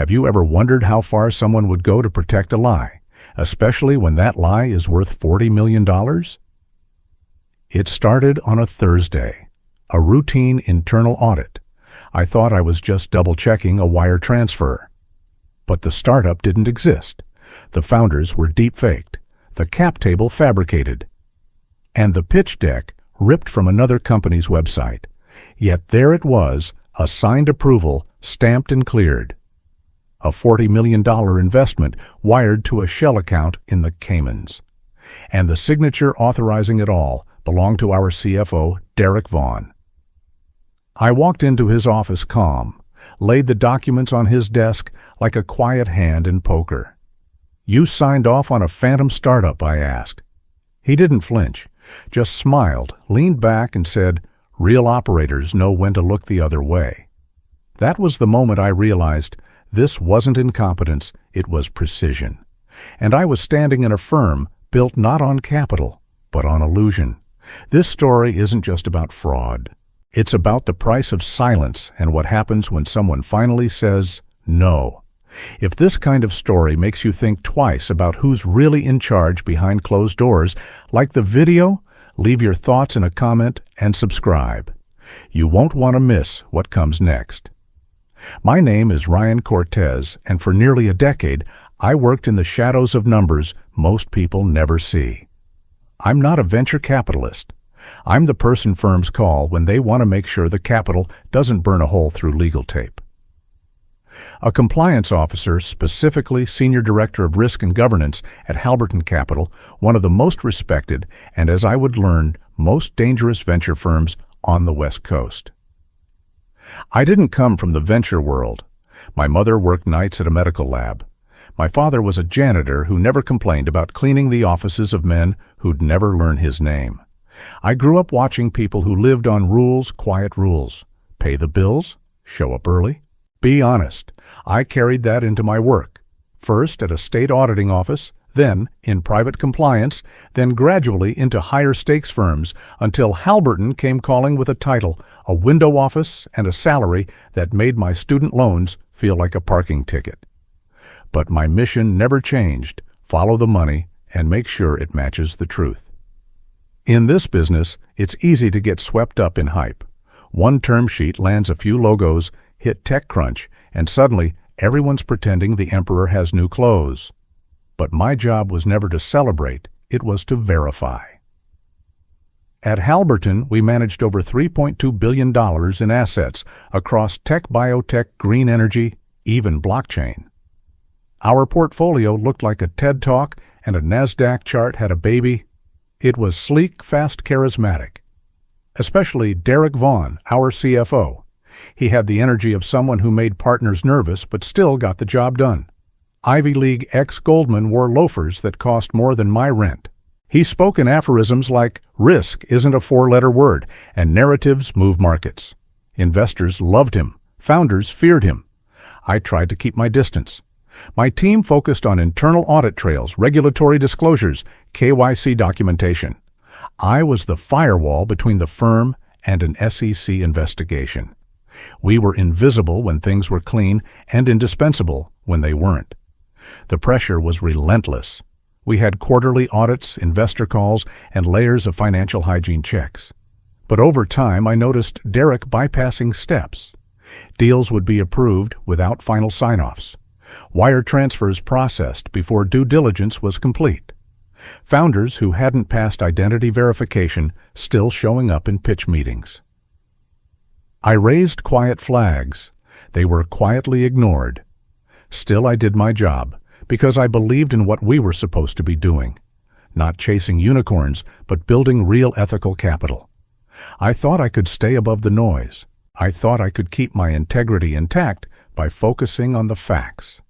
Have you ever wondered how far someone would go to protect a lie, especially when that lie is worth $40 million? It started on a Thursday, a routine internal audit. I thought I was just double-checking a wire transfer. But the startup didn't exist. The founders were deep-faked, the cap table fabricated, and the pitch deck ripped from another company's website. Yet there it was, a signed approval, stamped and cleared. A $40 million investment wired to a shell account in the Caymans. And the signature authorizing it all belonged to our CFO, Derek Vaughn. I walked into his office calm, laid the documents on his desk like a quiet hand in poker. "You signed off on a phantom startup?" I asked. He didn't flinch, just smiled, leaned back and said, "Real operators know when to look the other way." That was the moment I realized this wasn't incompetence, it was precision. And I was standing in a firm built not on capital, but on illusion. This story isn't just about fraud. It's about the price of silence and what happens when someone finally says no. If this kind of story makes you think twice about who's really in charge behind closed doors, like the video, leave your thoughts in a comment and subscribe. You won't want to miss what comes next. My name is Ryan Cortez, and for nearly a decade, I worked in the shadows of numbers most people never see. I'm not a venture capitalist. I'm the person firms call when they want to make sure the capital doesn't burn a hole through legal tape. A compliance officer, specifically Senior Director of Risk and Governance at Halberton Capital, one of the most respected and, as I would learn, most dangerous venture firms on the West Coast. I didn't come from the venture world. My mother worked nights at a medical lab. My father was a janitor who never complained about cleaning the offices of men who'd never learn his name. I grew up watching people who lived on rules, quiet rules. Pay the bills, show up early. Be honest. I carried that into my work. First at a state auditing office, then in private compliance, then gradually into higher stakes firms until Halberton came calling with a title, a window office, and a salary that made my student loans feel like a parking ticket. But my mission never changed. Follow the money and make sure it matches the truth. In this business, it's easy to get swept up in hype. One term sheet lands a few logos, hit TechCrunch, and suddenly everyone's pretending the emperor has new clothes. But my job was never to celebrate, it was to verify. At Halberton, we managed over $3.2 billion in assets across tech, biotech, green energy, even blockchain. Our portfolio looked like a TED Talk and a NASDAQ chart had a baby. It was sleek, fast, charismatic. Especially Derek Vaughn, our CFO. He had the energy of someone who made partners nervous but still got the job done. Ivy League ex-Goldman wore loafers that cost more than my rent. He spoke in aphorisms like, "Risk isn't a four-letter word, and narratives move markets." Investors loved him. Founders feared him. I tried to keep my distance. My team focused on internal audit trails, regulatory disclosures, KYC documentation. I was the firewall between the firm and an SEC investigation. We were invisible when things were clean and indispensable when they weren't. The pressure was relentless. We had quarterly audits, investor calls, and layers of financial hygiene checks. But over time, I noticed Derek bypassing steps. Deals would be approved without final sign-offs. Wire transfers processed before due diligence was complete. Founders who hadn't passed identity verification still showing up in pitch meetings. I raised quiet flags. They were quietly ignored. Still, I did my job because I believed in what we were supposed to be doing. Not chasing unicorns, but building real ethical capital. I thought I could stay above the noise. I thought I could keep my integrity intact by focusing on the facts.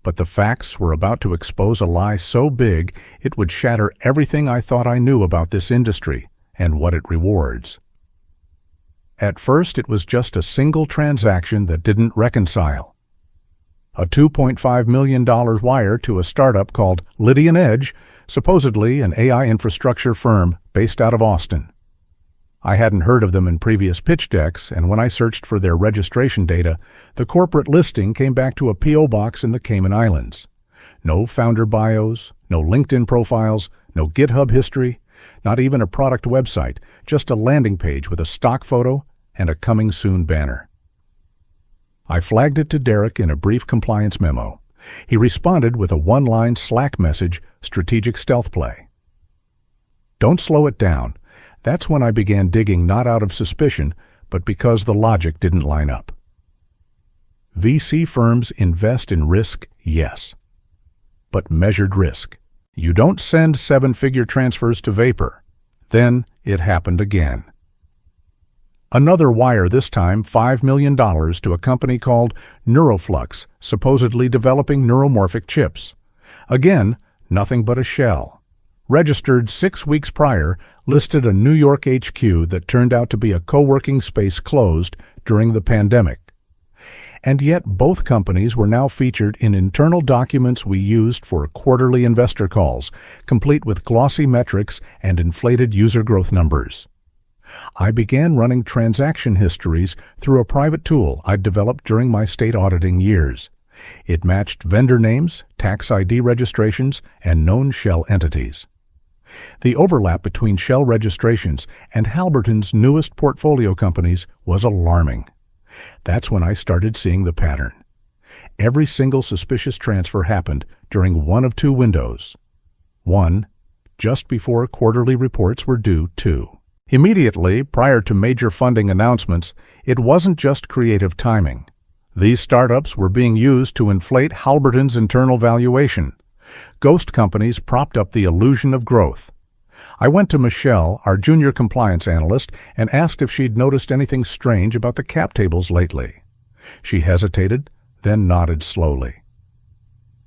But the facts were about to expose a lie so big it would shatter everything I thought I knew about this industry and what it rewards. At first, it was just a single transaction that didn't reconcile. A $2.5 million wire to a startup called Lydian Edge, supposedly an AI infrastructure firm based out of Austin. I hadn't heard of them in previous pitch decks, and when I searched for their registration data, the corporate listing came back to a P.O. box in the Cayman Islands. No founder bios, no LinkedIn profiles, no GitHub history, not even a product website, just a landing page with a stock photo and a coming soon banner. I flagged it to Derek in a brief compliance memo. He responded with a one-line Slack message, strategic stealth play. Don't slow it down. That's when I began digging not out of suspicion, but because the logic didn't line up. VC firms invest in risk, yes, but measured risk. You don't send seven-figure transfers to Vapor. Then it happened again. Another wire, this time $5 million to a company called Neuroflux, supposedly developing neuromorphic chips. Again, nothing but a shell. Registered 6 weeks prior, listed a New York HQ that turned out to be a co-working space closed during the pandemic. And yet both companies were now featured in internal documents we used for quarterly investor calls, complete with glossy metrics and inflated user growth numbers. I began running transaction histories through a private tool I'd developed during my state auditing years. It matched vendor names, tax ID registrations, and known shell entities. The overlap between shell registrations and Halliburton's newest portfolio companies was alarming. That's when I started seeing the pattern. Every single suspicious transfer happened during one of two windows. One, just before quarterly reports were due. Two, immediately prior to major funding announcements. It wasn't just creative timing. These startups were being used to inflate Halliburton's internal valuation. Ghost companies propped up the illusion of growth. I went to Michelle, our junior compliance analyst, and asked if she'd noticed anything strange about the cap tables lately. She hesitated, then nodded slowly.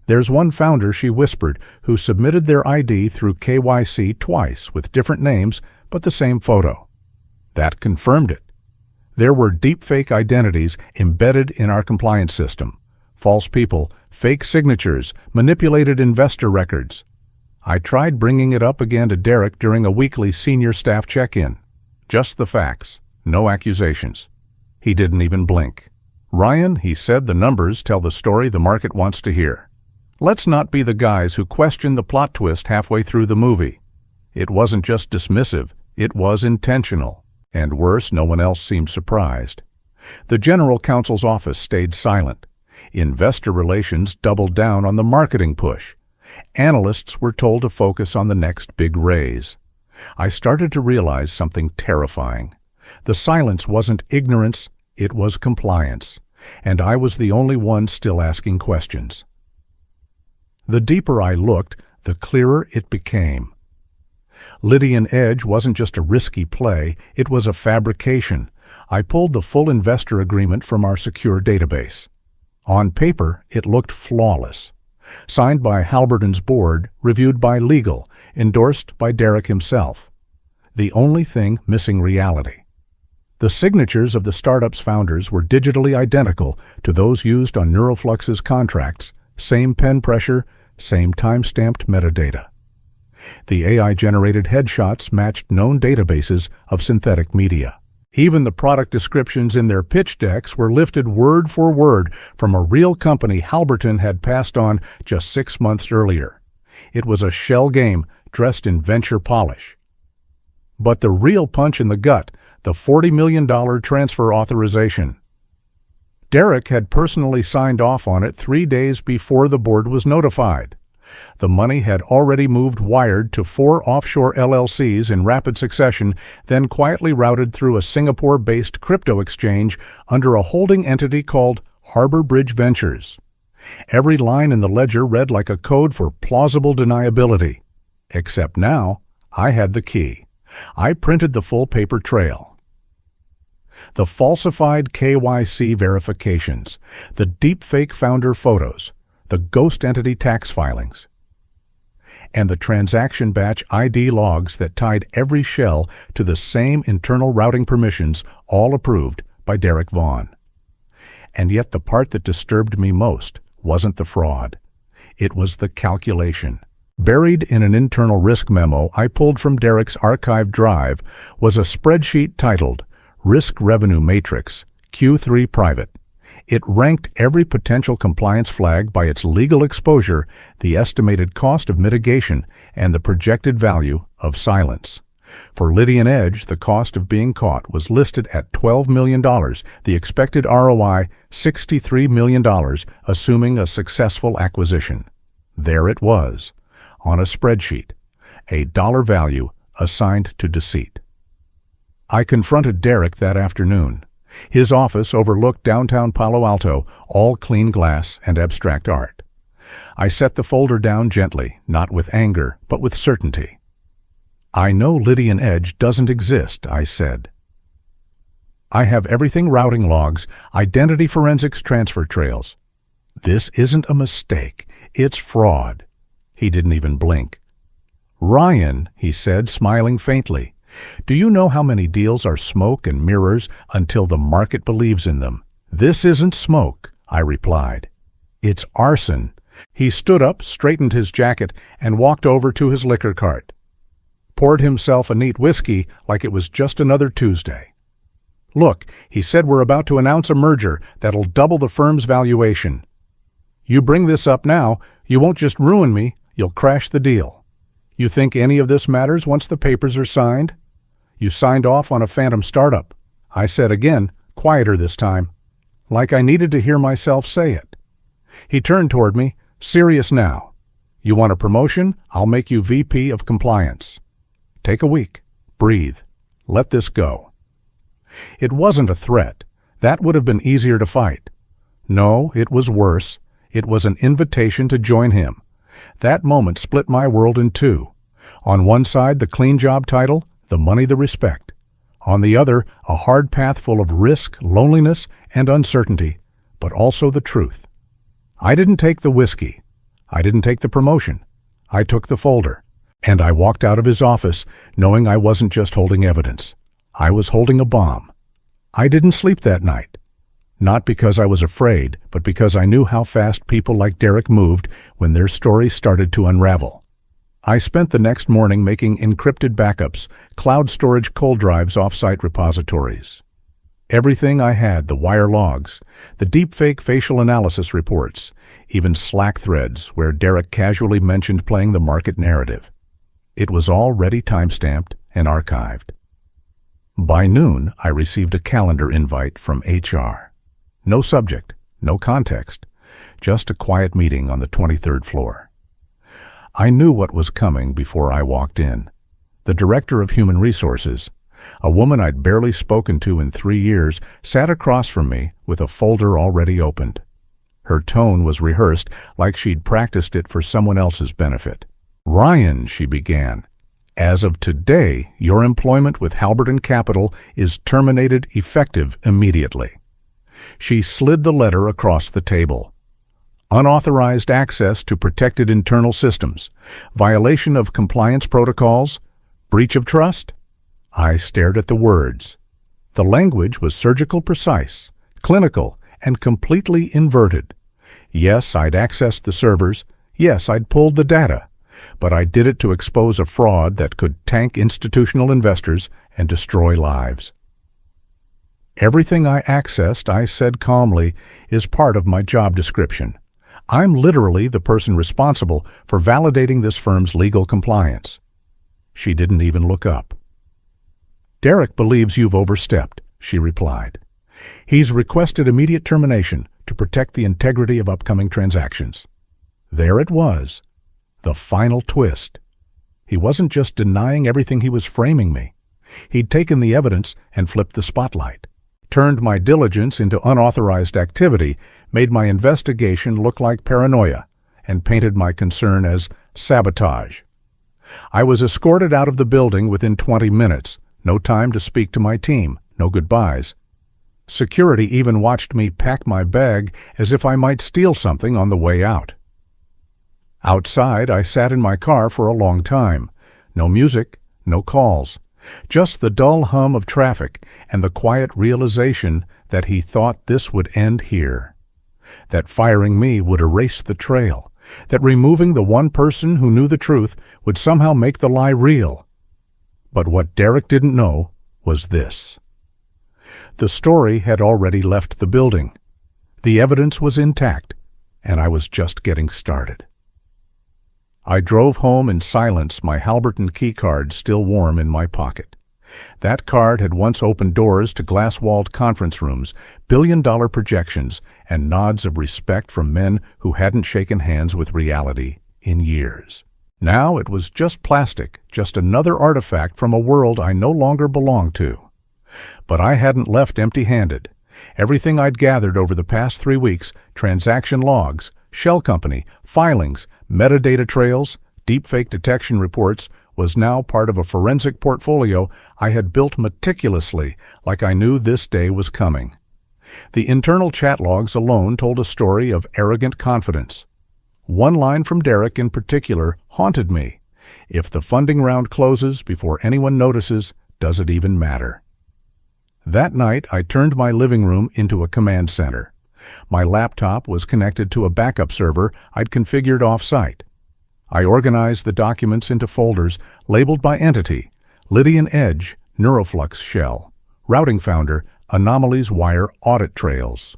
There's one founder, she whispered, who submitted their ID through KYC twice with different names, but the same photo. That confirmed it. There were deepfake identities embedded in our compliance system. False people, fake signatures, manipulated investor records. I tried bringing it up again to Derek during a weekly senior staff check-in. Just the facts, no accusations. He didn't even blink. Ryan, he said, the numbers tell the story the market wants to hear. Let's not be the guys who question the plot twist halfway through the movie. It wasn't just dismissive, it was intentional. And worse, no one else seemed surprised. The general counsel's office stayed silent. Investor relations doubled down on the marketing push. Analysts were told to focus on the next big raise. I started to realize something terrifying. The silence wasn't ignorance, it was compliance. And I was the only one still asking questions. The deeper I looked, the clearer it became. Lydian Edge wasn't just a risky play, it was a fabrication. I pulled the full investor agreement from our secure database. On paper, it looked flawless. Signed by Halliburton's board, reviewed by legal, endorsed by Derek himself. The only thing missing reality. The signatures of the startup's founders were digitally identical to those used on Neuroflux's contracts, same pen pressure, same time-stamped metadata. The AI-generated headshots matched known databases of synthetic media. Even the product descriptions in their pitch decks were lifted word for word from a real company Halliburton had passed on just 6 months earlier. It was a shell game dressed in venture polish. But the real punch in the gut, the $40 million transfer authorization. Derek had personally signed off on it 3 days before the board was notified. The money had already moved wired to 4 offshore LLCs in rapid succession, then quietly routed through a Singapore-based crypto exchange under a holding entity called Harbor Bridge Ventures. Every line in the ledger read like a code for plausible deniability. Except now, I had the key. I printed the full paper trail. The falsified KYC verifications, the deepfake founder photos, the ghost entity tax filings, and the transaction batch ID logs that tied every shell to the same internal routing permissions, all approved by Derek Vaughn. And yet the part that disturbed me most wasn't the fraud. It was the calculation, Buried in an internal risk memo I pulled from Derek's archived drive was a spreadsheet titled Risk Revenue Matrix, Q3 Private. It ranked every potential compliance flag by its legal exposure, the estimated cost of mitigation, and the projected value of silence. For Lydian Edge, the cost of being caught was listed at $12 million, the expected ROI $63 million, assuming a successful acquisition. There it was, on a spreadsheet, a dollar value assigned to Deceit. I confronted Derek that afternoon. His office overlooked downtown Palo Alto, all clean glass and abstract art. I set the folder down gently, not with anger, but with certainty. "I know Lydian Edge doesn't exist," I said. "I have everything: routing logs, identity forensics, transfer trails. This isn't a mistake. It's fraud." He didn't even blink. "Ryan," he said, smiling faintly, "do you know how many deals are smoke and mirrors until the market believes in them?" "This isn't smoke," I replied. "It's arson." He stood up, straightened his jacket, and walked over to his liquor cart. Poured himself a neat whiskey like it was just another Tuesday. "Look," he said, "we're about to announce a merger that'll double the firm's valuation. You bring this up now, you won't just ruin me, you'll crash the deal. You think any of this matters once the papers are signed? You signed off on a phantom startup," I said again, quieter this time, like I needed to hear myself say it. He turned toward me, "Serious now. You want a promotion? I'll make you VP of Compliance. Take a week. Breathe. Let this go." It wasn't a threat. That would have been easier to fight. No, it was worse. It was an invitation to join him. That moment split my world in two. On one side, the clean job title, the money, the respect. On the other, a hard path full of risk, loneliness, and uncertainty, but also the truth. I didn't take the whiskey. I didn't take the promotion. I took the folder. And I walked out of his office knowing I wasn't just holding evidence. I was holding a bomb. I didn't sleep that night. Not because I was afraid, but because I knew how fast people like Derek moved when their story started to unravel. I spent the next morning making encrypted backups, cloud storage cold drives, off-site repositories. Everything I had, the wire logs, the deepfake facial analysis reports, even Slack threads where Derek casually mentioned playing the market narrative. It was all ready, timestamped, and archived. By noon, I received a calendar invite from HR. No subject, no context, just a quiet meeting on the 23rd floor. I knew what was coming before I walked in. The director of human resources, a woman I'd barely spoken to in 3 years, sat across from me with a folder already opened. Her tone was rehearsed, like she'd practiced it for someone else's benefit. "Ryan," she began, "as of today, your employment with Halberton Capital is terminated effective immediately." She slid the letter across the table. "Unauthorized access to protected internal systems, violation of compliance protocols, breach of trust?" I stared at the words. The language was surgical precise, clinical, and completely inverted. Yes, I'd accessed the servers. Yes, I'd pulled the data. But I did it to expose a fraud that could tank institutional investors and destroy lives. "Everything I accessed," I said calmly, "is part of my job description. I'm literally the person responsible for validating this firm's legal compliance." She didn't even look up. "Derek believes you've overstepped," she replied. "He's requested immediate termination to protect the integrity of upcoming transactions." There it was. The final twist. He wasn't just denying everything he was framing me. He'd taken the evidence and flipped the spotlight, turned my diligence into unauthorized activity, made my investigation look like paranoia, and painted my concern as sabotage. I was escorted out of the building within 20 minutes, no time to speak to my team, no goodbyes. Security even watched me pack my bag as if I might steal something on the way out. Outside, I sat in my car for a long time. No music, no calls. Just the dull hum of traffic and the quiet realization that he thought this would end here. That firing me would erase the trail, that removing the one person who knew the truth would somehow make the lie real. But what Derek didn't know was this. The story had already left the building. The evidence was intact, and I was just getting started. I drove home in silence, my Halberton keycard still warm in my pocket. That card had once opened doors to glass-walled conference rooms, billion-dollar projections, and nods of respect from men who hadn't shaken hands with reality in years. Now it was just plastic, just another artifact from a world I no longer belonged to. But I hadn't left empty-handed. Everything I'd gathered over the past 3 weeks, transaction logs, shell company, filings, metadata trails, deepfake detection reports, was now part of a forensic portfolio I had built meticulously, like I knew this day was coming. The internal chat logs alone told a story of arrogant confidence. One line from Derek in particular haunted me. If the funding round closes before anyone notices, does it even matter? That night, I turned my living room into a command center. My laptop was connected to a backup server I'd configured off-site. I organized the documents into folders labeled by entity: Lydian Edge, Neuroflux Shell, Routing Founder, Anomalies Wire Audit Trails.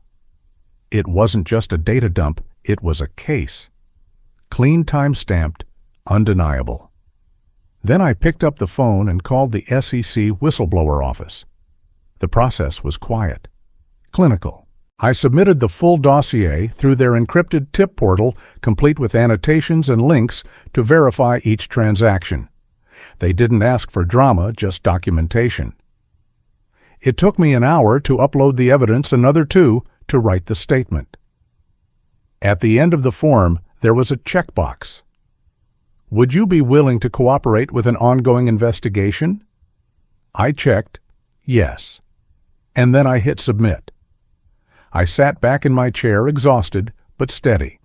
It wasn't just a data dump, it was a case. Clean, time-stamped, undeniable. Then I picked up the phone and called the SEC whistleblower office. The process was quiet, clinical. I submitted the full dossier through their encrypted tip portal, complete with annotations and links to verify each transaction. They didn't ask for drama, just documentation. It took me an hour to upload the evidence, another 2 to write the statement. At the end of the form, there was a checkbox. Would you be willing to cooperate with an ongoing investigation? I checked yes, and then I hit submit. I sat back in my chair, exhausted but steady.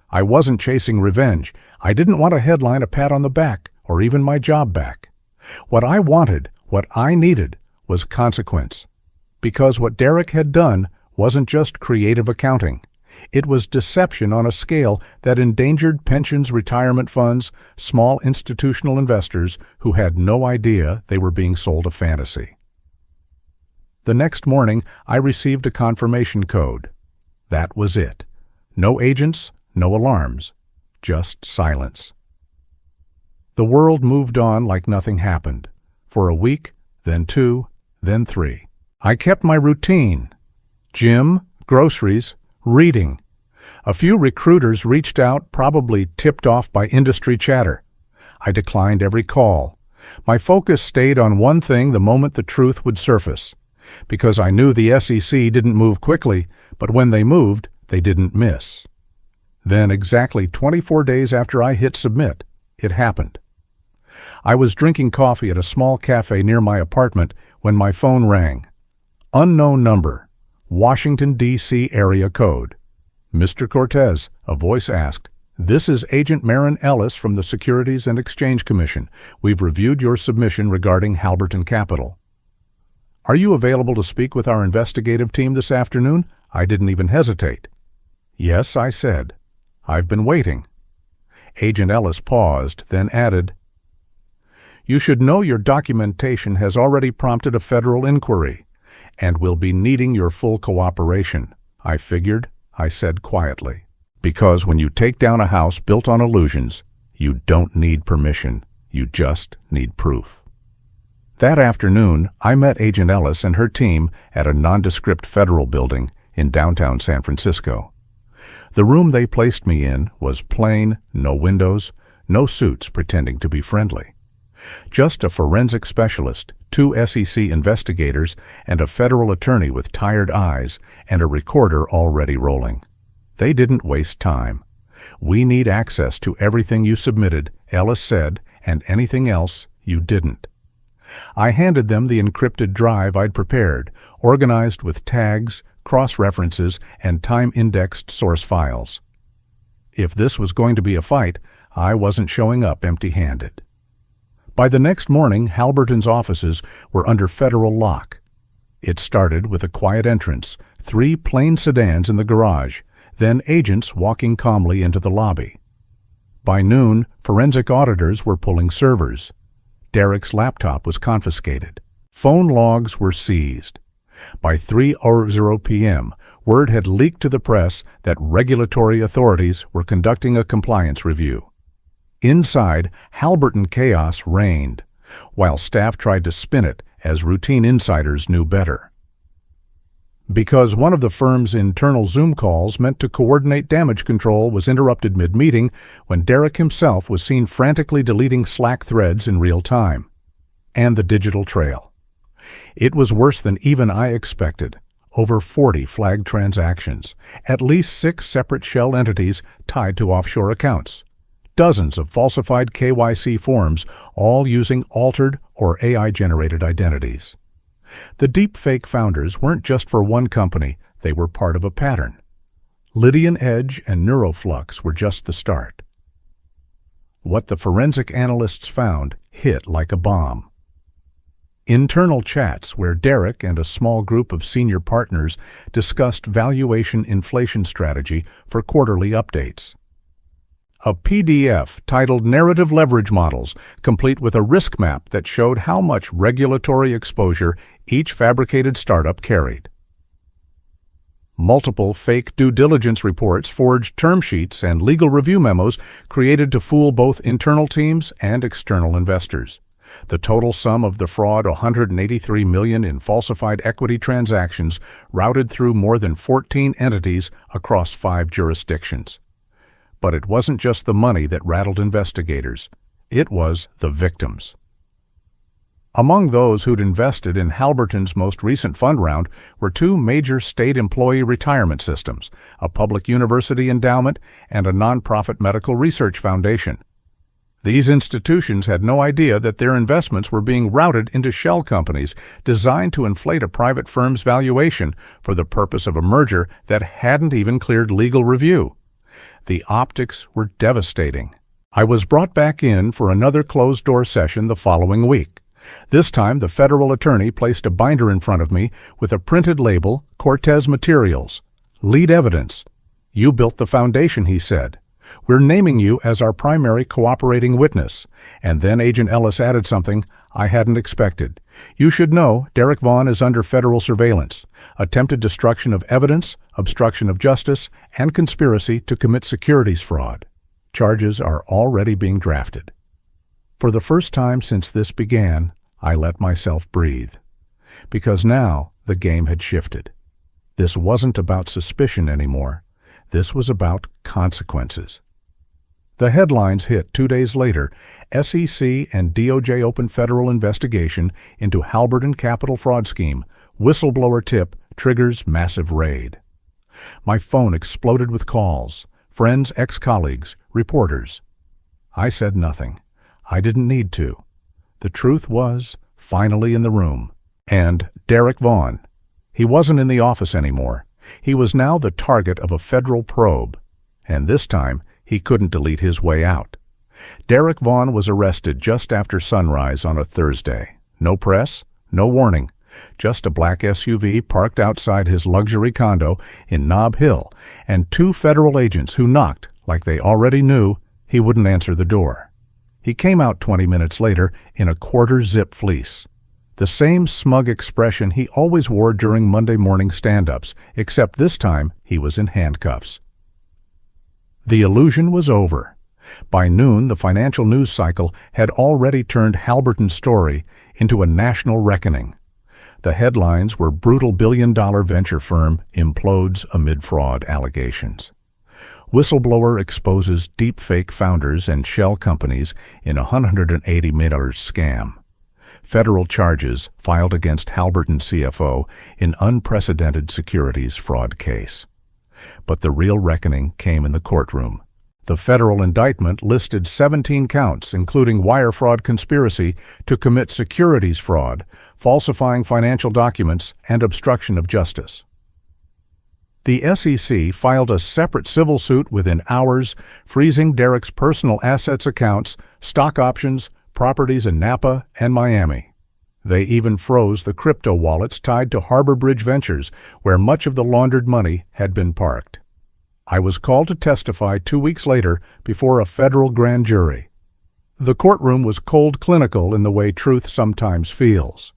I wasn't chasing revenge. I didn't want a headline, a pat on the back, or even my job back. What I wanted, what I needed, was consequence. Because what Derek had done wasn't just creative accounting. It was deception on a scale that endangered pensions, retirement funds, small institutional investors who had no idea they were being sold a fantasy. The next morning, I received a confirmation code. That was it. No agents, no alarms, just silence. The world moved on like nothing happened. For a week, then 2, then 3. I kept my routine. Gym, groceries, reading. A few recruiters reached out, probably tipped off by industry chatter. I declined every call. My focus stayed on one thing the moment the truth would surface. Because I knew the SEC didn't move quickly, but when they moved, they didn't miss. Then, exactly 24 days after I hit submit, it happened. I was drinking coffee at a small cafe near my apartment when my phone rang. Unknown number, Washington, D.C. area code. Mr. Cortez, a voice asked, "This is Agent Marin Ellis from the Securities and Exchange Commission. We've reviewed your submission regarding Halberton Capital. Are you available to speak with our investigative team this afternoon?" I didn't even hesitate. "Yes," I said. "I've been waiting." Agent Ellis paused, then added, "You should know your documentation has already prompted a federal inquiry, and we'll be needing your full cooperation." I figured, I said quietly. Because when you take down a house built on illusions, you don't need permission, you just need proof. That afternoon, I met Agent Ellis and her team at a nondescript federal building in downtown San Francisco. The room they placed me in was plain, no windows, no suits pretending to be friendly. Just a forensic specialist, 2 SEC investigators, and a federal attorney with tired eyes, and a recorder already rolling. They didn't waste time. "We need access to everything you submitted," Ellis said, "and anything else you didn't." I handed them the encrypted drive I'd prepared, organized with tags, cross-references, and time-indexed source files. If this was going to be a fight, I wasn't showing up empty-handed. By the next morning, Halberton's offices were under federal lock. It started with a quiet entrance, 3 plain sedans in the garage, then agents walking calmly into the lobby. By noon, forensic auditors were pulling servers. Derek's laptop was confiscated. Phone logs were seized. By 3:00 p.m., word had leaked to the press that regulatory authorities were conducting a compliance review. Inside, Halliburton chaos reigned, while staff tried to spin it as routine insiders knew better. Because one of the firm's internal Zoom calls meant to coordinate damage control was interrupted mid-meeting when Derek himself was seen frantically deleting Slack threads in real time. And the digital trail. It was worse than even I expected. Over 40 flagged transactions, at least 6 separate shell entities tied to offshore accounts. Dozens of falsified KYC forms, all using altered or AI-generated identities. The deepfake founders weren't just for one company, they were part of a pattern. Lydian Edge and Neuroflux were just the start. What the forensic analysts found hit like a bomb. Internal chats where Derek and a small group of senior partners discussed valuation inflation strategy for quarterly updates. A PDF titled Narrative Leverage Models, complete with a risk map that showed how much regulatory exposure each fabricated startup carried. Multiple fake due diligence reports, forged term sheets, and legal review memos created to fool both internal teams and external investors. The total sum of the fraud, $183 million in falsified equity transactions, routed through more than 14 entities across 5 jurisdictions. But it wasn't just the money that rattled investigators. It was the victims. Among those who'd invested in Halliburton's most recent fund round were 2 major state employee retirement systems, a public university endowment, and a nonprofit medical research foundation. These institutions had no idea that their investments were being routed into shell companies designed to inflate a private firm's valuation for the purpose of a merger that hadn't even cleared legal review. The optics were devastating. I was brought back in for another closed-door session the following week. This time, the federal attorney placed a binder in front of me with a printed label, Cortez Materials. Lead evidence. You built the foundation, he said. We're naming you as our primary cooperating witness. And then Agent Ellis added something I hadn't expected. You should know Derek Vaughn is under federal surveillance. Attempted destruction of evidence, obstruction of justice, and conspiracy to commit securities fraud. Charges are already being drafted. For the first time since this began, I let myself breathe. Because now the game had shifted. This wasn't about suspicion anymore. This was about consequences. The headlines hit 2 days later. SEC and DOJ opened federal investigation into Halliburton capital fraud scheme. Whistleblower tip triggers massive raid. My phone exploded with calls. Friends, ex-colleagues, reporters. I said nothing. I didn't need to. The truth was finally in the room. And Derek Vaughn. He wasn't in the office anymore. He was now the target of a federal probe, and this time he couldn't delete his way out. Derek Vaughn was arrested just after sunrise on a Thursday. No press, no warning, just a black SUV parked outside his luxury condo in Nob Hill, and 2 federal agents who knocked like they already knew he wouldn't answer the door. He came out 20 minutes later in a quarter-zip fleece. The same smug expression he always wore during Monday morning stand-ups, except this time he was in handcuffs. The illusion was over. By noon, the financial news cycle had already turned Halliburton's story into a national reckoning. The headlines were brutal billion-dollar venture firm implodes amid fraud allegations. Whistleblower exposes deepfake founders and shell companies in a $180 million scam. Federal charges filed against Halliburton CFO in unprecedented securities fraud case. But the real reckoning came in the courtroom. The federal indictment listed 17 counts, including wire fraud conspiracy to commit securities fraud, falsifying financial documents, and obstruction of justice. The SEC filed a separate civil suit within hours, freezing Derek's personal assets accounts, stock options, properties in Napa and Miami. They even froze the crypto wallets tied to Harbor Bridge Ventures, where much of the laundered money had been parked. I was called to testify 2 weeks later before a federal grand jury. The courtroom was cold clinical in the way truth sometimes feels.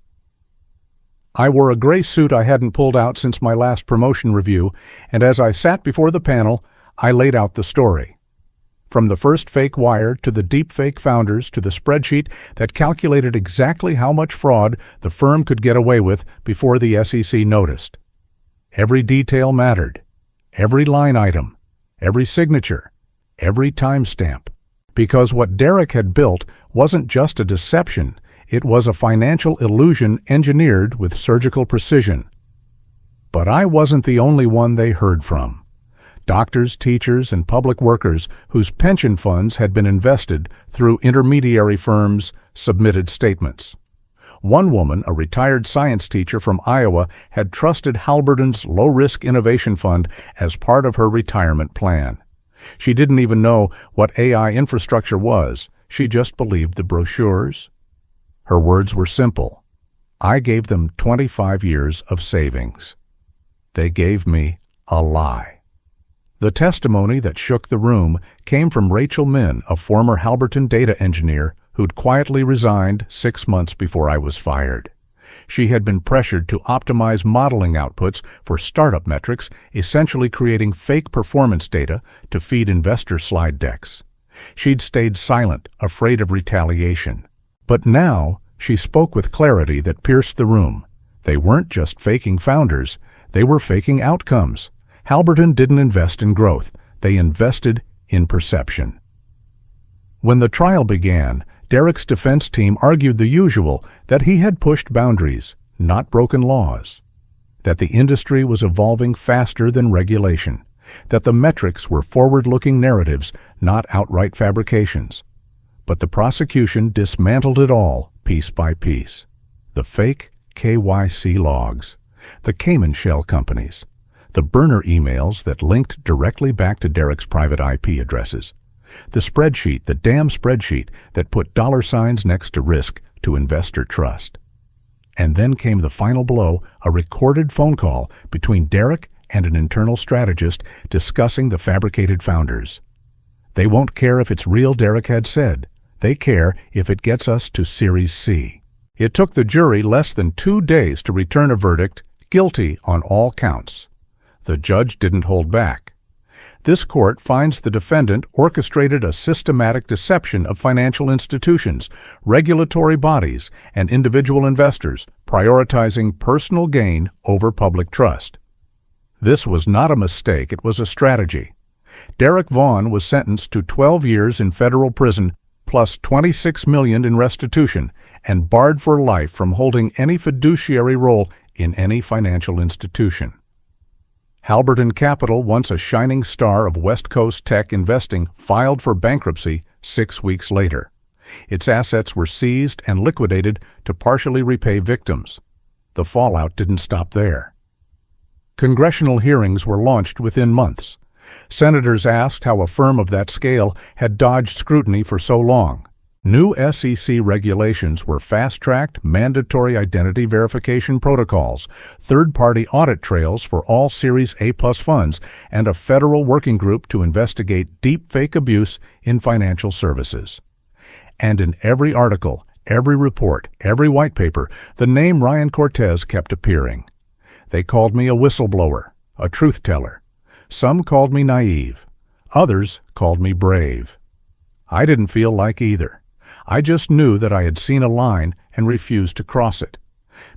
I wore a gray suit I hadn't pulled out since my last promotion review, and as I sat before the panel, I laid out the story. From the first fake wire to the deepfake founders to the spreadsheet that calculated exactly how much fraud the firm could get away with before the SEC noticed. Every detail mattered. Every line item. Every signature. Every timestamp. Because what Derek had built wasn't just a deception, it was a financial illusion engineered with surgical precision. But I wasn't the only one they heard from. Doctors, teachers, and public workers whose pension funds had been invested through intermediary firms submitted statements. One woman, a retired science teacher from Iowa, had trusted Halliburton's low-risk innovation fund as part of her retirement plan. She didn't even know what AI infrastructure was. She just believed the brochures. Her words were simple. I gave them 25 years of savings. They gave me a lie. The testimony that shook the room came from Rachel Min, a former Halliburton data engineer who'd quietly resigned 6 months before I was fired. She had been pressured to optimize modeling outputs for startup metrics, essentially creating fake performance data to feed investor slide decks. She'd stayed silent, afraid of retaliation. But now, she spoke with clarity that pierced the room. They weren't just faking founders, they were faking outcomes. Halliburton didn't invest in growth, they invested in perception. When the trial began, Derek's defense team argued the usual, that he had pushed boundaries, not broken laws. That the industry was evolving faster than regulation. That the metrics were forward-looking narratives, not outright fabrications. But the prosecution dismantled it all, piece by piece. The fake KYC logs, the Cayman shell companies, the burner emails that linked directly back to Derek's private IP addresses, the spreadsheet, the damn spreadsheet that put $signs next to risk to investor trust. And then came the final blow, a recorded phone call between Derek and an internal strategist discussing the fabricated founders. They won't care if it's real, Derek had said. They care if it gets us to Series C. It took the jury less than 2 days to return a verdict, guilty on all counts. The judge didn't hold back. This court finds the defendant orchestrated a systematic deception of financial institutions, regulatory bodies, and individual investors, prioritizing personal gain over public trust. This was not a mistake, it was a strategy. Derek Vaughn was sentenced to 12 years in federal prison plus $26 million in restitution and barred for life from holding any fiduciary role in any financial institution. Halliburton Capital, once a shining star of West Coast tech investing, filed for bankruptcy 6 weeks later. Its assets were seized and liquidated to partially repay victims. The fallout didn't stop there. Congressional hearings were launched within months. Senators asked how a firm of that scale had dodged scrutiny for so long. New SEC regulations were fast-tracked mandatory identity verification protocols, third-party audit trails for all Series A+ funds, and a federal working group to investigate deepfake abuse in financial services. And in every article, every report, every white paper, the name Ryan Cortez kept appearing. They called me a whistleblower, a truth-teller. Some called me naive. Others called me brave. I didn't feel like either. I just knew that I had seen a line and refused to cross it,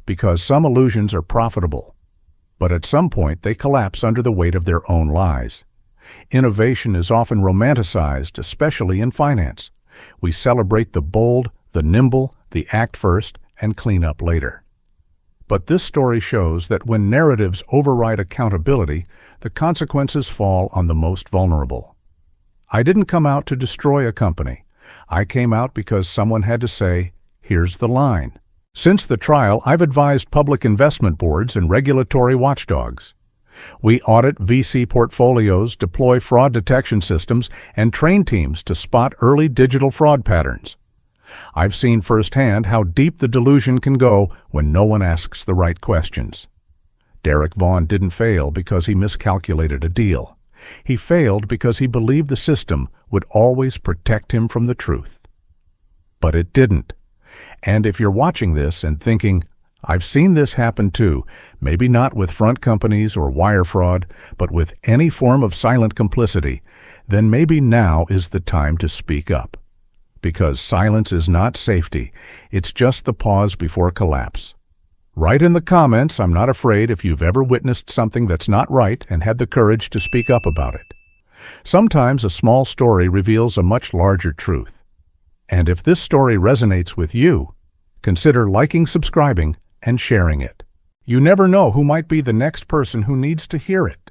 because some illusions are profitable, but at some point they collapse under the weight of their own lies. Innovation is often romanticized, especially in finance. We celebrate the bold, the nimble, the act first, and clean up later. But this story shows that when narratives override accountability, the consequences fall on the most vulnerable. I didn't come out to destroy a company. I came out because someone had to say, here's the line. Since the trial, I've advised public investment boards and regulatory watchdogs. We audit VC portfolios, deploy fraud detection systems, and train teams to spot early digital fraud patterns. I've seen firsthand how deep the delusion can go when no one asks the right questions. Derek Vaughn didn't fail because he miscalculated a deal. He failed because he believed the system would always protect him from the truth. But it didn't. And if you're watching this and thinking, I've seen this happen too, maybe not with front companies or wire fraud, but with any form of silent complicity, then maybe now is the time to speak up. Because silence is not safety, it's just the pause before collapse. Write in the comments, I'm not afraid, if you've ever witnessed something that's not right and had the courage to speak up about it. Sometimes a small story reveals a much larger truth. And if this story resonates with you, consider liking, subscribing, and sharing it. You never know who might be the next person who needs to hear it.